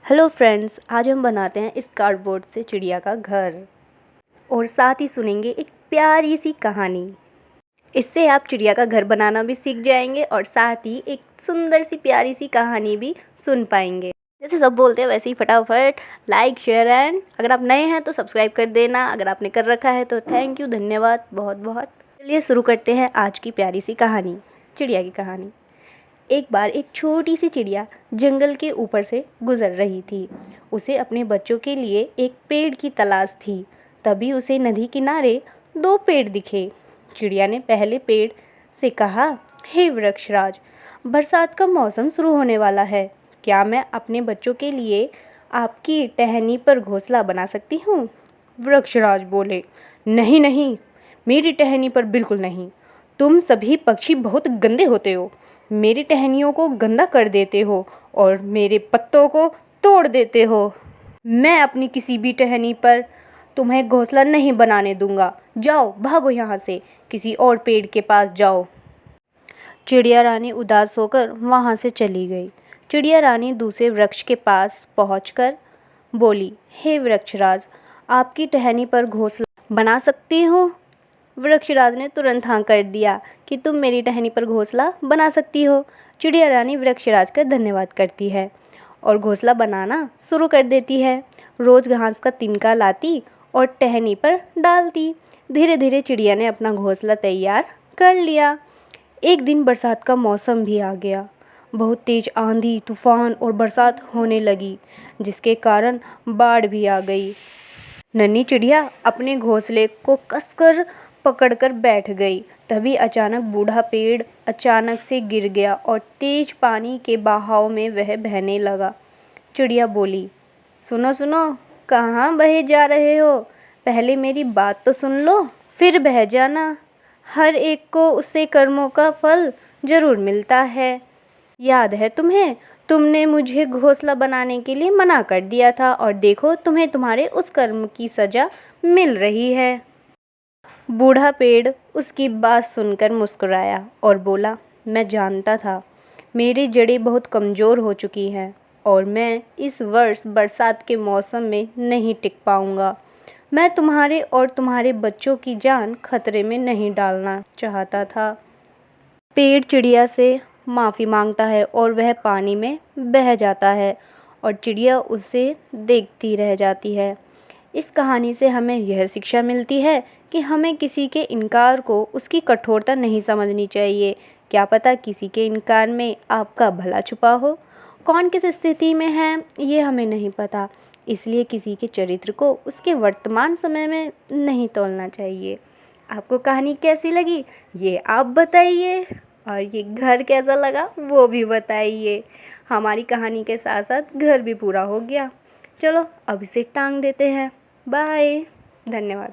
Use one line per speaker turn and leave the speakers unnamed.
Hello friends, आज हम बनाते हैं इस कार्डबोर्ड से चिड़िया का घर और साथ ही सुनेंगे एक प्यारी सी कहानी। इससे आप चिड़िया का घर बनाना भी सीख जाएंगे और साथ ही एक सुंदर सी प्यारी सी कहानी भी सुन पाएंगे। जैसे सब बोलते हैं वैसे ही फटाफट लाइक शेयर एंड अगर आप नए हैं तो सब्सक्राइब कर देना। अगर आपने कर रखा है तो थैंक यू, धन्यवाद बहुत बहुत। चलिए शुरू करते हैं आज की प्यारी सी कहानी, चिड़िया की कहानी। एक बार एक छोटी सी चिड़िया जंगल के ऊपर से गुजर रही थी। उसे अपने बच्चों के लिए एक पेड़ की तलाश थी। तभी उसे नदी किनारे 2 पेड़ दिखे। चिड़िया ने पहले पेड़ से कहा, हे वृक्षराज, बरसात का मौसम शुरू होने वाला है। क्या मैं अपने बच्चों के लिए आपकी टहनी पर घोंसला बना सकती हूँ? वृक्षराज बोले, नहीं नहीं, मेरी टहनी पर बिल्कुल नहीं। तुम सभी पक्षी बहुत गंदे होते हो। मेरी टहनियों को गंदा कर देते हो और मेरे पत्तों को तोड़ देते हो। मैं अपनी किसी भी टहनी पर तुम्हें घोंसला नहीं बनाने दूंगा। जाओ, भागो यहाँ से, किसी और पेड़ के पास जाओ। चिड़िया रानी उदास होकर वहाँ से चली गई। चिड़िया रानी दूसरे वृक्ष के पास पहुँचकर बोली, हे वृक्षराज, आपकी टहनी पर घोंसला बना सकती हूँ? वृक्षराज ने तुरंत हाँ कर दिया कि तुम मेरी टहनी पर घोंसला बना सकती हो। चिड़िया रानी वृक्षराज का धन्यवाद करती है और घोंसला बनाना शुरू कर देती है। रोज़ घास का तिनका लाती और टहनी पर डालती। धीरे धीरे चिड़िया ने अपना घोंसला तैयार कर लिया। एक दिन बरसात का मौसम भी आ गया। बहुत तेज आंधी, तूफान और बरसात होने लगी, जिसके कारण बाढ़ भी आ गई। नन्ही चिड़िया अपने घोंसले को कसकर पकड़कर बैठ गई। तभी अचानक बूढ़ा पेड़ अचानक से गिर गया और तेज पानी के बहाव में वह बहने लगा। चिड़िया बोली, सुनो सुनो, कहाँ बहे जा रहे हो? पहले मेरी बात तो सुन लो, फिर बह जाना। हर एक को उससे कर्मों का फल जरूर मिलता है। याद है तुम्हें? तुमने मुझे घोंसला बनाने के लिए मना कर दिया था और देखो तुम्हें तुम्हारे उस कर्म की सजा मिल रही है। बूढ़ा पेड़ उसकी बात सुनकर मुस्कुराया और बोला, मैं जानता था मेरी जड़ें बहुत कमज़ोर हो चुकी हैं और मैं इस वर्ष बरसात के मौसम में नहीं टिक पाऊंगा। मैं तुम्हारे और तुम्हारे बच्चों की जान खतरे में नहीं डालना चाहता था। पेड़ चिड़िया से माफ़ी मांगता है और वह पानी में बह जाता है और चिड़िया उसे देखती रह जाती है। इस कहानी से हमें यह शिक्षा मिलती है कि हमें किसी के इनकार को उसकी कठोरता नहीं समझनी चाहिए। क्या पता किसी के इनकार में आपका भला छुपा हो। कौन किस स्थिति में है ये हमें नहीं पता, इसलिए किसी के चरित्र को उसके वर्तमान समय में नहीं तोलना चाहिए। आपको कहानी कैसी लगी ये आप बताइए और ये घर कैसा लगा वो भी बताइए। हमारी कहानी के साथ साथ घर भी पूरा हो गया। चलो अब इसे टांग देते हैं। बाय, धन्यवाद।